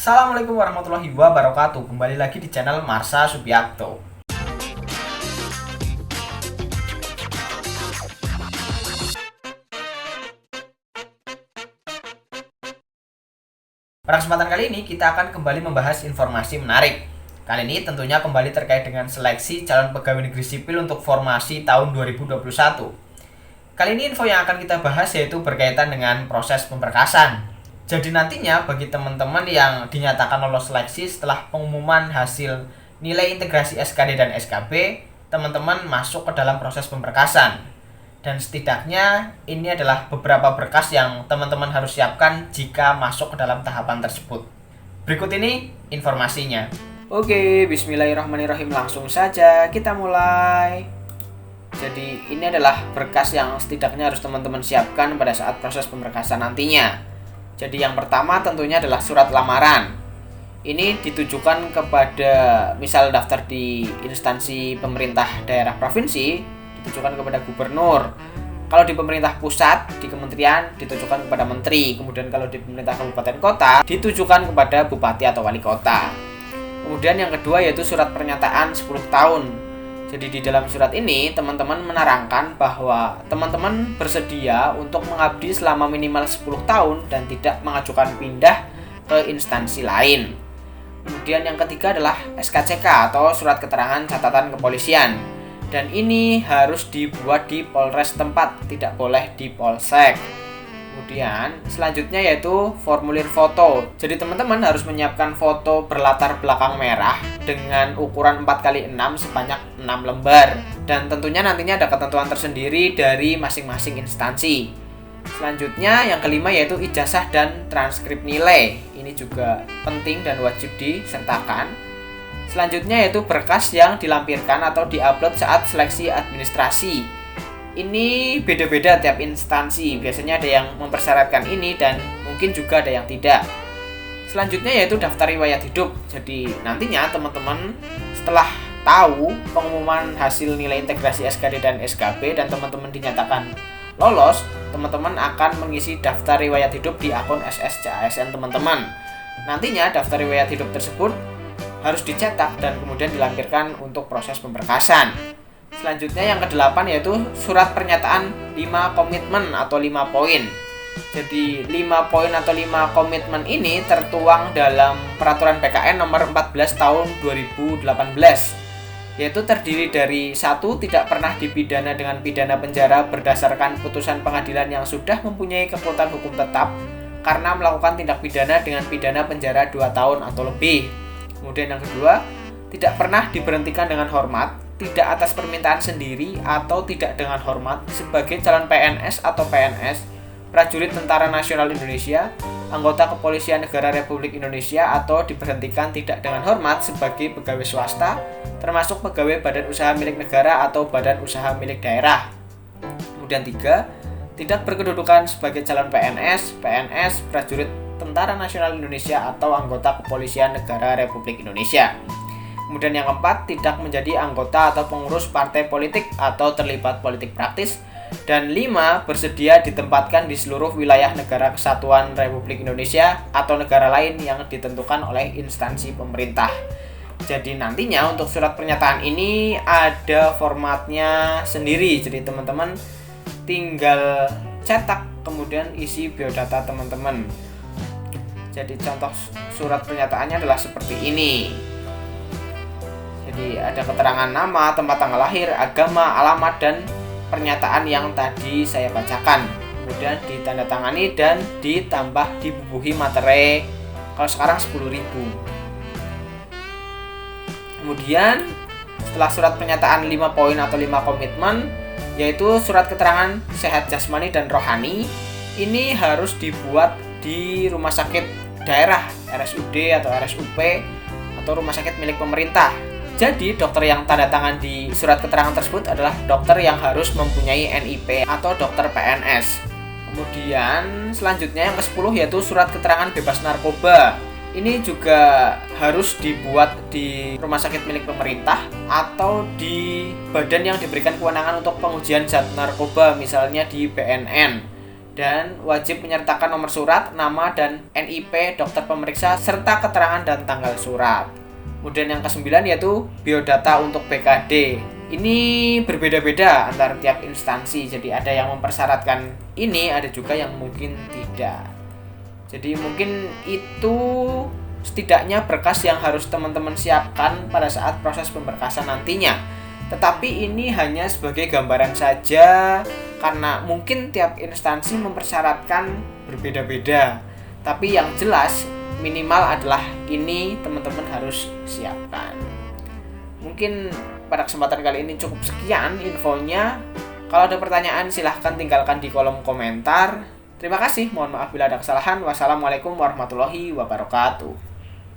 Assalamualaikum warahmatullahi wabarakatuh. Kembali lagi di channel Marsha Subiakto. Pada kesempatan kali ini kita akan kembali membahas informasi menarik. Kali ini tentunya kembali terkait dengan seleksi calon pegawai negeri sipil untuk formasi tahun 2021. Kali ini info yang akan kita bahas yaitu berkaitan dengan proses pemberkasan. Jadi nantinya bagi teman-teman yang dinyatakan lolos seleksi setelah pengumuman hasil nilai integrasi SKD dan SKB, teman-teman masuk ke dalam proses pemberkasan. Dan setidaknya ini adalah beberapa berkas yang teman-teman harus siapkan jika masuk ke dalam tahapan tersebut. Berikut ini informasinya. Oke, bismillahirrahmanirrahim, langsung saja kita mulai. Jadi ini adalah berkas yang setidaknya harus teman-teman siapkan pada saat proses pemberkasan nantinya. Jadi yang pertama tentunya adalah surat lamaran. Ini ditujukan kepada misal daftar di instansi pemerintah daerah provinsi, ditujukan kepada gubernur. Kalau di pemerintah pusat, di kementerian ditujukan kepada menteri. Kemudian kalau di pemerintah kabupaten kota ditujukan kepada bupati atau wali kota. Kemudian yang kedua yaitu surat pernyataan 10 tahun. Jadi di dalam surat ini teman-teman menerangkan bahwa teman-teman bersedia untuk mengabdi selama minimal 10 tahun dan tidak mengajukan pindah ke instansi lain. Kemudian yang ketiga adalah SKCK atau surat keterangan catatan kepolisian. Dan ini harus dibuat di Polres tempat, tidak boleh di Polsek. Kemudian selanjutnya yaitu formulir foto. Jadi teman-teman harus menyiapkan foto berlatar belakang merah dengan ukuran 4x6 sebanyak 6 lembar. Dan tentunya nantinya ada ketentuan tersendiri dari masing-masing instansi. Selanjutnya yang kelima yaitu ijazah dan transkrip nilai. Ini juga penting dan wajib disertakan. Selanjutnya yaitu berkas yang dilampirkan atau diupload saat seleksi administrasi. Ini beda-beda tiap instansi, biasanya ada yang mempersyaratkan ini dan mungkin juga ada yang tidak. Selanjutnya yaitu daftar riwayat hidup. Jadi nantinya teman-teman setelah tahu pengumuman hasil nilai integrasi SKD dan SKB dan teman-teman dinyatakan lolos, teman-teman akan mengisi daftar riwayat hidup di akun SSCASN teman-teman. Nantinya daftar riwayat hidup tersebut harus dicetak dan kemudian dilampirkan untuk proses pemberkasan. Selanjutnya yang ke-8 yaitu surat pernyataan 5 komitmen atau 5 poin. Jadi 5 poin atau 5 komitmen ini tertuang dalam peraturan PKN nomor 14 tahun 2018. Yaitu terdiri dari 1. Tidak pernah dipidana dengan pidana penjara berdasarkan putusan pengadilan yang sudah mempunyai kekuatan hukum tetap karena melakukan tindak pidana dengan pidana penjara 2 tahun atau lebih. Kemudian yang kedua, tidak pernah diberhentikan dengan hormat, tidak atas permintaan sendiri atau tidak dengan hormat sebagai calon PNS atau PNS, prajurit Tentara Nasional Indonesia, anggota Kepolisian Negara Republik Indonesia atau diberhentikan tidak dengan hormat sebagai pegawai swasta, termasuk pegawai badan usaha milik negara atau badan usaha milik daerah. Kemudian 3, tidak berkedudukan sebagai calon PNS, PNS, prajurit Tentara Nasional Indonesia atau anggota Kepolisian Negara Republik Indonesia. Kemudian yang keempat, tidak menjadi anggota atau pengurus partai politik atau terlibat politik praktis. Dan 5, bersedia ditempatkan di seluruh wilayah negara kesatuan Republik Indonesia atau negara lain yang ditentukan oleh instansi pemerintah. Jadi nantinya untuk surat pernyataan ini ada formatnya sendiri. Jadi teman-teman tinggal cetak kemudian isi biodata teman-teman. Jadi contoh surat pernyataannya adalah seperti ini. Jadi ada keterangan nama, tempat tanggal lahir, agama, alamat, dan pernyataan yang tadi saya bacakan. Kemudian ditandatangani dan ditambah dibubuhi materai. Kalau sekarang 10.000. Kemudian setelah surat pernyataan 5 poin atau 5 komitmen, yaitu surat keterangan sehat jasmani dan rohani, ini harus dibuat di rumah sakit daerah, RSUD atau RSUP atau rumah sakit milik pemerintah. Jadi dokter yang tanda tangan di surat keterangan tersebut adalah dokter yang harus mempunyai NIP atau dokter PNS. Kemudian selanjutnya yang ke-10 yaitu surat keterangan bebas narkoba. Ini juga harus dibuat di rumah sakit milik pemerintah atau di badan yang diberikan kewenangan untuk pengujian zat narkoba, misalnya di BNN. Dan wajib menyertakan nomor surat, nama, dan NIP dokter pemeriksa, serta keterangan dan tanggal surat. Kemudian yang ke-9 yaitu biodata untuk BKD. Ini berbeda-beda antara tiap instansi, jadi ada yang mempersyaratkan ini, ada juga yang mungkin tidak. Jadi mungkin itu setidaknya berkas yang harus teman-teman siapkan pada saat proses pemberkasan nantinya. Tetapi ini hanya sebagai gambaran saja, karena mungkin tiap instansi mempersyaratkan berbeda-beda. Tapi yang jelas minimal adalah ini teman-teman harus siapkan. Mungkin pada kesempatan kali ini cukup sekian infonya. Kalau ada pertanyaan silahkan tinggalkan di kolom komentar. Terima kasih, mohon maaf bila ada kesalahan. Wassalamualaikum warahmatullahi wabarakatuh.